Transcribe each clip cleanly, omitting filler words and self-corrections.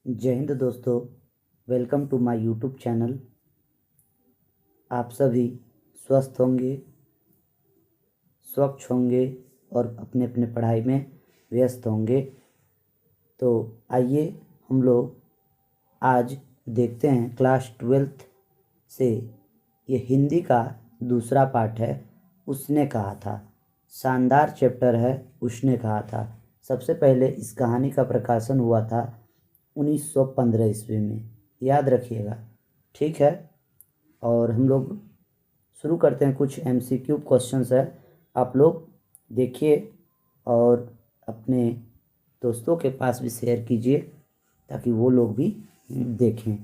जय हिंद दोस्तों, welcome to my YouTube channel. आप सभी स्वस्थ होंगे, स्वच्छ होंगे और अपने अपने पढ़ाई में व्यस्त होंगे। तो आइए हम लोग आज देखते हैं क्लास 12th से ये हिंदी का दूसरा पार्ट है। उसने कहा था, शानदार चैप्टर है। उसने कहा था। सबसे पहले इस कहानी का प्रकाशन हुआ था 1915 ईस्वी में, याद रखिएगा, ठीक है। और हम लोग शुरू करते हैं। कुछ MCQ क्वेश्चंस है, आप लोग देखिए और अपने दोस्तों के पास भी शेयर कीजिए ताकि वो लोग भी देखें।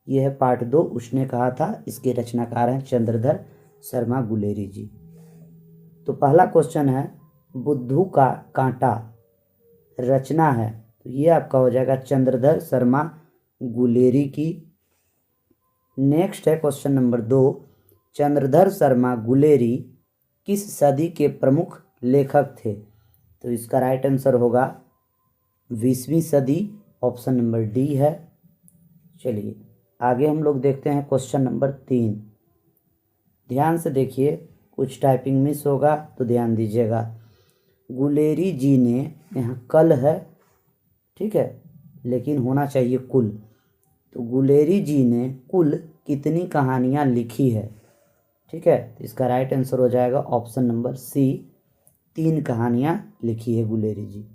यह है पार्ट 2, उसने कहा था। इसके रचनाकार हैं चंद्रधर शर्मा गुलेरी जी। तो पहला क्वेश्चन है, बुद्धू का कांटा रचना है। तो ये आपका हो जाएगा चंद्रधर शर्मा गुलेरी की। नेक्स्ट है क्वेश्चन नंबर 2, चंद्रधर शर्मा गुलेरी किस सदी के प्रमुख लेखक थे। तो इसका राइट आंसर होगा 20वीं सदी, ऑप्शन नंबर डी है। चलिए आगे हम लोग देखते हैं क्वेश्चन नंबर 3। ध्यान से देखिए, कुछ टाइपिंग मिस होगा तो ध्यान दीजिएगा। गुलेरी जी ने, यहाँ कल है, ठीक है, लेकिन होना चाहिए कुल। तो गुलेरी जी ने कुल कितनी कहानियाँ लिखी है, ठीक है। तो इसका राइट आंसर हो जाएगा ऑप्शन नंबर सी, 3 कहानियाँ लिखी है गुलेरी जी।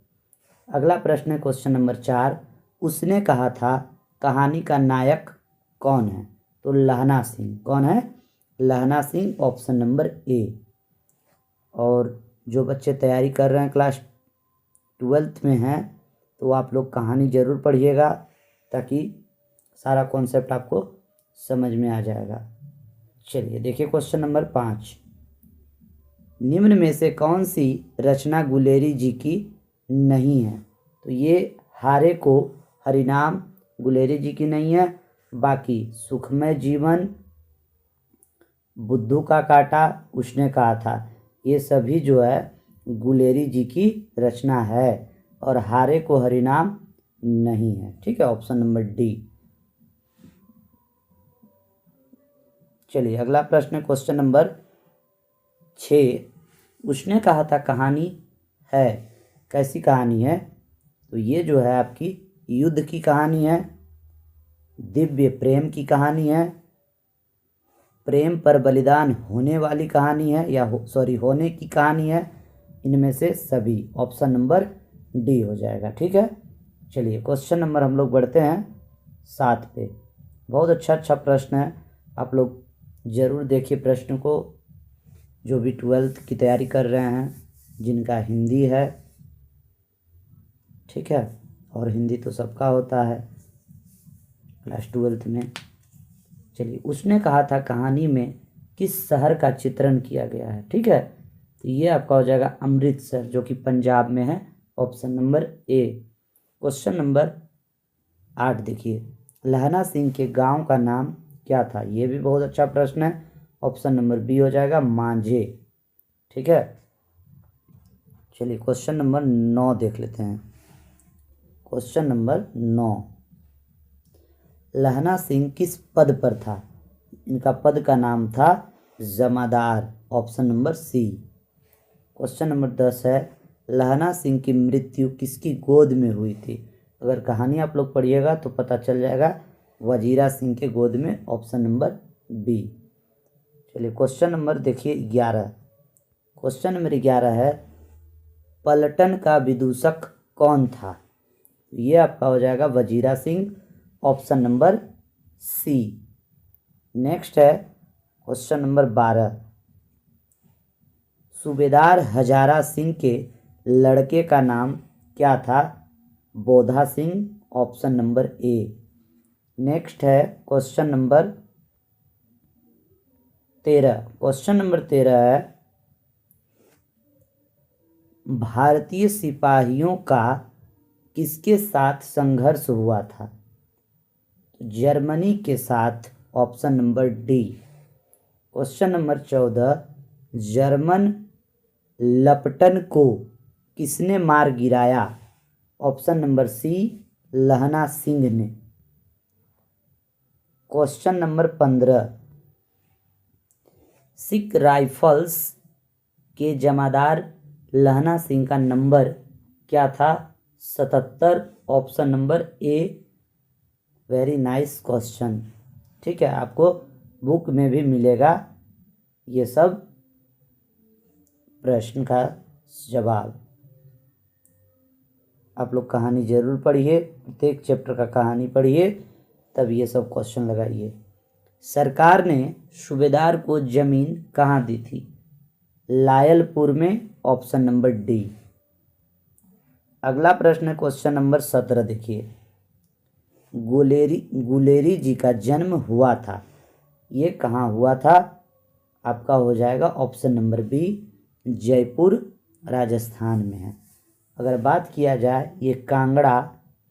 अगला प्रश्न है क्वेश्चन नंबर 4, उसने कहा था कहानी का नायक कौन है। तो लहना सिंह। कौन है? लहना सिंह, ऑप्शन नंबर ए। और जो बच्चे तैयारी कर रहे हैं क्लास 12th में हैं, तो आप लोग कहानी ज़रूर पढ़िएगा ताकि सारा कॉन्सेप्ट आपको समझ में आ जाएगा। चलिए देखिए क्वेश्चन नंबर 5, निम्न में से कौन सी रचना गुलेरी जी की नहीं है। तो ये हारे को हरिनाम गुलेरी जी की नहीं है। बाकी सुखमय जीवन, बुद्धू का कांटा, उसने कहा था, ये सभी जो है गुलेरी जी की रचना है। और हारे को हरिनाम नहीं है, ठीक है, ऑप्शन नंबर डी। चलिए अगला प्रश्न है क्वेश्चन नंबर 6, उसने कहा था कहानी है। कैसी कहानी है? तो ये जो है आपकी युद्ध की कहानी है, दिव्य प्रेम की कहानी है, प्रेम पर बलिदान होने वाली कहानी है, या होने की कहानी है। इनमें से सभी, ऑप्शन नंबर डी हो जाएगा, ठीक है। चलिए क्वेश्चन नंबर हम लोग बढ़ते हैं 7 पे। बहुत अच्छा प्रश्न है, आप लोग ज़रूर देखिए प्रश्न को। जो भी 12th की तैयारी कर रहे हैं, जिनका हिंदी है, ठीक है, और हिंदी तो सबका होता है क्लास 12th में। चलिए, उसने कहा था कहानी में किस शहर का चित्रण किया गया है, ठीक है। तो ये आपका हो जाएगा अमृतसर, जो कि पंजाब में है, ऑप्शन नंबर ए। क्वेश्चन नंबर 8 देखिए, लहना सिंह के गांव का नाम क्या था। ये भी बहुत अच्छा प्रश्न है, ऑप्शन नंबर बी हो जाएगा मांझे, ठीक है। चलिए क्वेश्चन नंबर 9 देख लेते हैं। क्वेश्चन नंबर 9, लहना सिंह किस पद पर था। इनका पद का नाम था जमादार, option number C. Question number 10 है, लहना सिंह की मृत्यु किसकी गोद में हुई थी। अगर कहानी आप लोग पढ़िएगा तो पता चल जाएगा, वजीरा सिंह के गोद में, ऑप्शन नंबर बी। चलिए क्वेश्चन नंबर देखिए 11। क्वेश्चन नंबर 11 है, पलटन का विदूषक कौन था। ये आपका हो जाएगा Wazira Singh, option number C. Next है क्वेश्चन नंबर 12, सूबेदार हजारा सिंह के लड़के का नाम क्या था। Bodha Singh, option number A. Next है क्वेश्चन नंबर 13। क्वेश्चन नंबर 13 है, भारतीय सिपाहियों का किसके साथ संघर्ष हुआ था। जर्मनी के साथ, option number D. Question number 14, German लपटन को किसने मार गिराया। ऑप्शन नंबर सी, लहना सिंह ने। क्वेश्चन नंबर 15, सिख राइफल्स के जमादार लहना सिंह का नंबर क्या था? 77। ऑप्शन नंबर ए। Very nice question. ठीक है, आपको बुक में भी मिलेगा ये सब प्रश्न का जवाब। आप लोग कहानी जरूर पढ़िए, प्रत्येक चैप्टर का कहानी पढ़िए, तब ये सब क्वेश्चन लगाइए। सरकार ने सूबेदार को जमीन कहाँ दी थी? लायलपुर में। Option number D. अगला प्रश्न है क्वेश्चन नंबर 17, देखिए। गुलेरी जी का जन्म हुआ था, ये कहाँ हुआ था? आपका हो जाएगा option number B, Jaipur Rajasthan में है। अगर बात किया जाए, ये कांगड़ा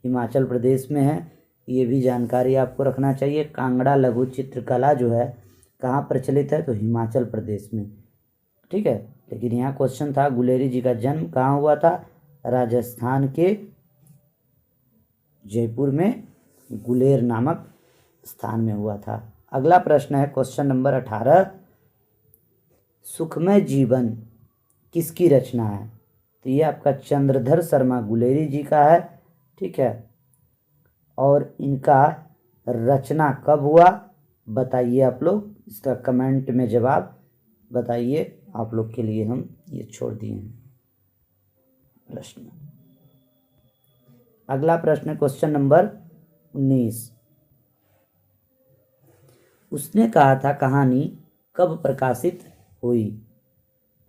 हिमाचल प्रदेश में है, ये भी जानकारी आपको रखना चाहिए। कांगड़ा लघु चित्रकला जो है कहाँ प्रचलित है? तो हिमाचल प्रदेश में। ठीक है, लेकिन यहाँ क्वेश्चन था गुलेरी जी का जन्म कहाँ हुआ था? राजस्थान के जयपुर में गुलेर नामक स्थान में हुआ था। अगला प्रश्न है क्वेश्चन नंबर 18, सुखमय जीवन किसकी रचना है? तो ये आपका चंद्रधर शर्मा गुलेरी जी का है। ठीक है, और इनका रचना कब हुआ बताइए आप लोग, इसका कमेंट में जवाब बताइए। आप लोग के लिए हम ये छोड़ दिए हैं प्रश्न। अगला प्रश्न क्वेश्चन नंबर 19, उसने कहा था कहानी कब प्रकाशित हुई?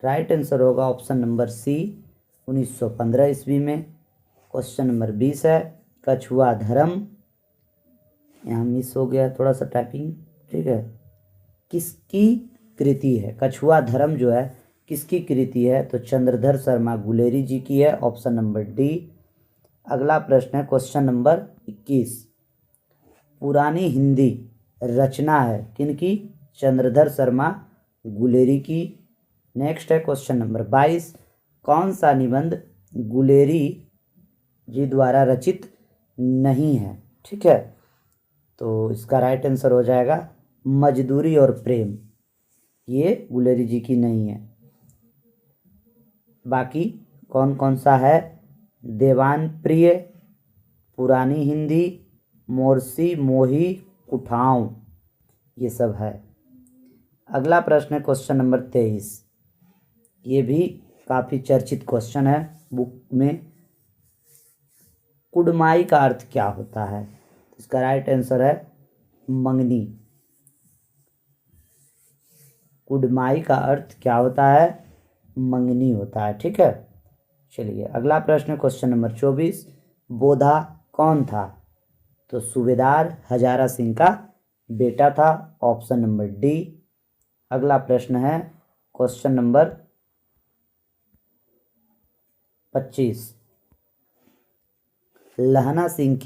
राइट आंसर होगा ऑप्शन नंबर सी, 1915 ईस्वी में। क्वेश्चन नंबर 20 है, कछुआ धर्म, यहाँ मिस हो गया थोड़ा सा टाइपिंग। ठीक है, किसकी कृति है? कछुआ धर्म जो है किसकी कृति है? तो चंद्रधर शर्मा गुलेरी जी की है। Option number D. अगला प्रश्न है क्वेश्चन नंबर 21, पुरानी हिंदी रचना है किनकी? चंद्रधर शर्मा गुलेरी की। नेक्स्ट है क्वेश्चन नंबर 22, कौन सा निबंध गुलेरी जी द्वारा रचित नहीं है? ठीक है, तो इसका राइट आंसर हो जाएगा मजदूरी और प्रेम, ये गुलेरी जी की नहीं है। बाकी कौन कौन सा है? देवान प्रिय, पुरानी हिंदी, मोरसी मोही, कुठाऊं, ये सब है। अगला प्रश्न है क्वेश्चन नंबर 23, ये भी काफ़ी चर्चित क्वेश्चन है बुक में। कुड़माई का अर्थ क्या होता है? इसका राइट आंसर है मंगनी। कुड़माई का अर्थ क्या होता है? मंगनी होता है। ठीक है, चलिए अगला प्रश्न क्वेश्चन नंबर 24, बोधा कौन था? तो सूबेदार हजारा सिंह का बेटा था। Option number D. अगला प्रश्न है क्वेश्चन नंबर 25, लहना सिंह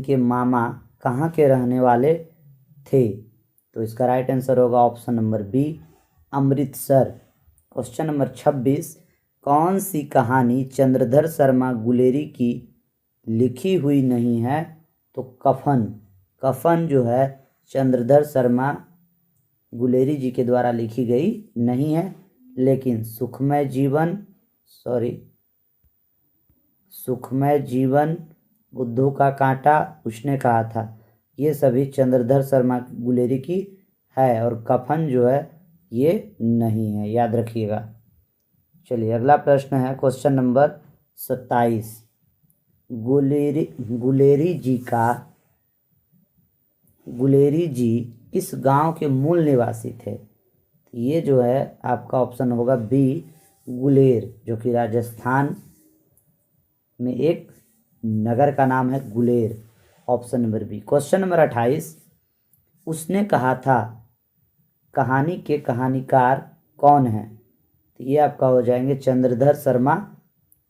के मामा कहाँ के रहने वाले थे? तो इसका राइट आंसर होगा option number B, Amritsar. Question number 26, कौन सी कहानी चंद्रधर शर्मा गुलेरी की लिखी हुई नहीं है? तो कफन जो है चंद्रधर शर्मा गुलेरी जी के द्वारा लिखी गई नहीं है, लेकिन सुखमय जीवन, बुद्धू का कांटा उसने कहा था, ये सभी चंद्रधर शर्मा गुलेरी की है, और कफन जो है ये नहीं है, याद रखिएगा। चलिए अगला प्रश्न है क्वेश्चन नंबर 27, गुलेरी जी किस गांव के मूल निवासी थे? ये जो है आपका ऑप्शन होगा बी, गुलेर, जो कि राजस्थान में एक नगर का नाम है Guler. Option number B. Question number 28, उसने कहा था कहानी के कहानीकार कौन है? तो ये आपका हो जाएंगे चंद्रधर शर्मा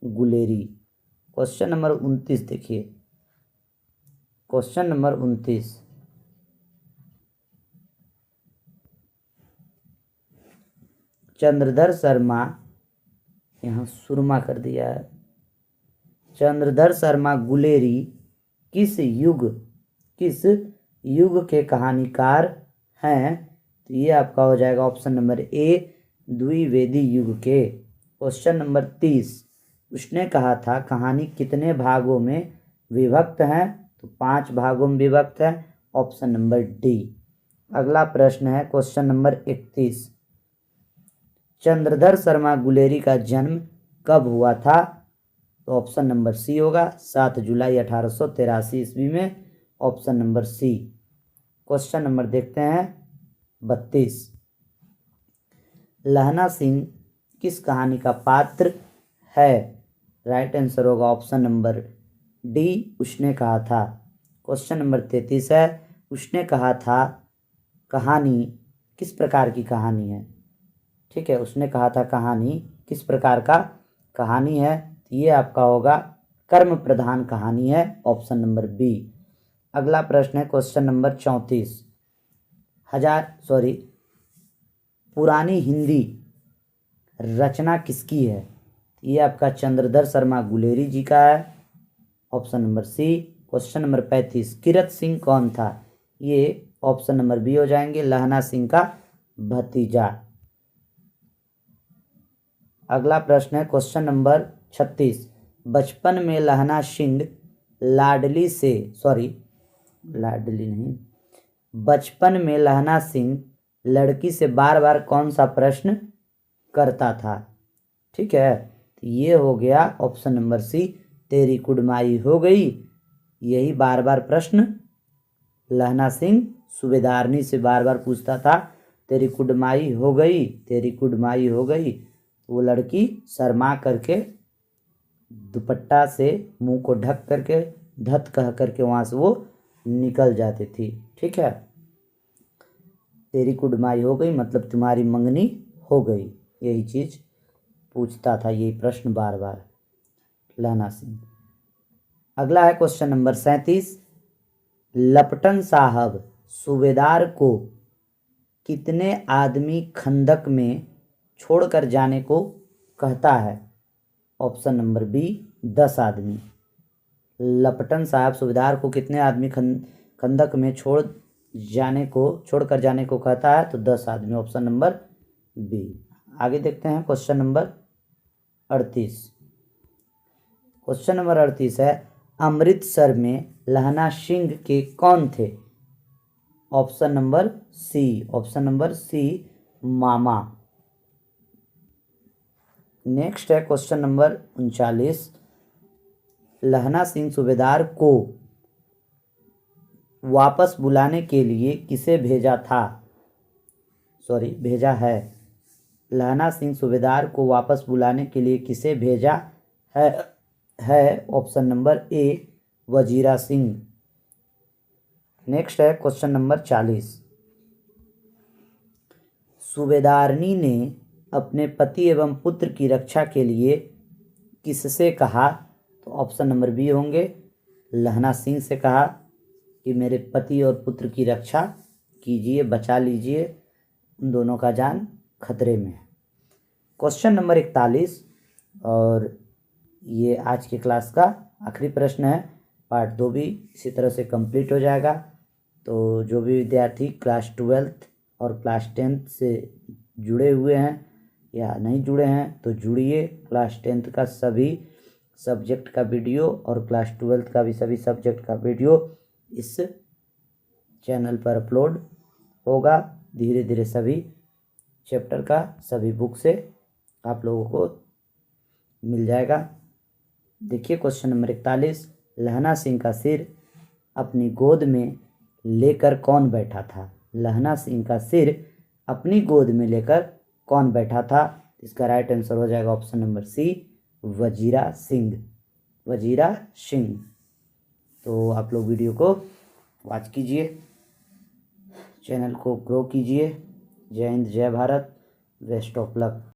गुलेरी। क्वेश्चन नंबर 29 देखिए, क्वेश्चन नंबर 29, चंद्रधर शर्मा, यहाँ सुरमा कर दिया है, चंद्रधर शर्मा गुलेरी किस युग के कहानीकार हैं? तो ये आपका हो जाएगा ऑप्शन नंबर ए, द्विवेदी युग के। क्वेश्चन नंबर 30, उसने कहा था कहानी कितने भागों में विभक्त है? तो 5 भागों में विभक्त है, ऑप्शन नंबर डी। अगला प्रश्न है क्वेश्चन नंबर 31, चंद्रधर शर्मा गुलेरी का जन्म कब हुआ था? तो ऑप्शन नंबर सी होगा 7 जुलाई 1883 ईस्वी में, option number C. Question number देखते हैं 32, लहना सिंह किस कहानी का पात्र है? राइट आंसर होगा ऑप्शन नंबर डी, उसने कहा था। क्वेश्चन नंबर 33 है, उसने कहा था कहानी किस प्रकार की कहानी है? ठीक है, उसने कहा था कहानी किस प्रकार का कहानी है? तो ये आपका होगा कर्म प्रधान कहानी है, ऑप्शन नंबर बी। अगला प्रश्न है क्वेश्चन नंबर 34, पुरानी हिंदी रचना किसकी है? ये आपका चंद्रधर शर्मा गुलेरी जी का है, option number C. Question number 35, Kirat Singh कौन था? ये ऑप्शन नंबर बी हो जाएंगे, लहना सिंह का भतीजा। अगला प्रश्न है क्वेश्चन नंबर 36, बचपन में लहना सिंह बचपन में लहना सिंह लड़की से बार बार कौन सा प्रश्न करता था? ठीक है, तो ये हो गया ऑप्शन नंबर सी, तेरी कुड़माई हो गई। यही बार बार प्रश्न लहना सिंह सूबेदारनी से बार बार पूछता था, तेरी कुड़माई हो गई, तेरी कुड़माई हो गई। वो लड़की शर्मा करके दुपट्टा से मुंह को ढक करके धत कह करके वहाँ से वो निकल जाती थी। ठीक है, तेरी कुड़माई हो गई मतलब तुम्हारी मंगनी हो गई, यही चीज़ पूछता था, यही प्रश्न बार बार लहना सिंह। अगला है क्वेश्चन नंबर 37, लपटन साहब सूबेदार को कितने आदमी खंदक में छोड़कर जाने को कहता है? ऑप्शन नंबर बी, 10 आदमी। लपटन साहब सूबेदार को कितने आदमी खंदक में छोड़कर जाने को कहता है? तो 10 आदमी, ऑप्शन नंबर बी। आगे देखते हैं क्वेश्चन नंबर 38। क्वेश्चन नंबर 38 है, अमृतसर में लहना सिंह के कौन थे? ऑप्शन नंबर सी, मामा। नेक्स्ट है क्वेश्चन नंबर 39, लहना सिंह सूबेदार को वापस बुलाने के लिए किसे भेजा है? लहना सिंह सूबेदार को वापस बुलाने के लिए किसे भेजा है? ऑप्शन नंबर ए, वजीरा सिंह। नेक्स्ट है क्वेश्चन नंबर 40, सूबेदारनी ने अपने पति एवं पुत्र की रक्षा के लिए किससे कहा? तो ऑप्शन नंबर बी होंगे, लहना सिंह से कहा कि मेरे पति और पुत्र की रक्षा कीजिए, बचा लीजिए, उन दोनों का जान खतरे में है। क्वेश्चन नंबर 41, और ये आज की क्लास का आखिरी प्रश्न है, पार्ट 2 भी इसी तरह से कंप्लीट हो जाएगा। तो जो भी विद्यार्थी क्लास 12th और क्लास 10th से जुड़े हुए हैं या नहीं जुड़े हैं तो जुड़िए। क्लास 10th का सभी सब्जेक्ट का वीडियो और क्लास 12th का भी सभी सब्जेक्ट का वीडियो इस चैनल पर अपलोड होगा। धीरे धीरे सभी चैप्टर का सभी बुक से आप लोगों को मिल जाएगा। देखिए क्वेश्चन नंबर 41, लहना सिंह का सिर अपनी गोद में लेकर कौन बैठा था? लहना सिंह का सिर अपनी गोद में लेकर कौन बैठा था? इसका राइट आंसर हो जाएगा option number C, Wazira Singh. तो आप लोग वीडियो को वॉच कीजिए, चैनल को ग्रो कीजिए। जय हिंद, जय भारत, बेस्ट ऑफ लक।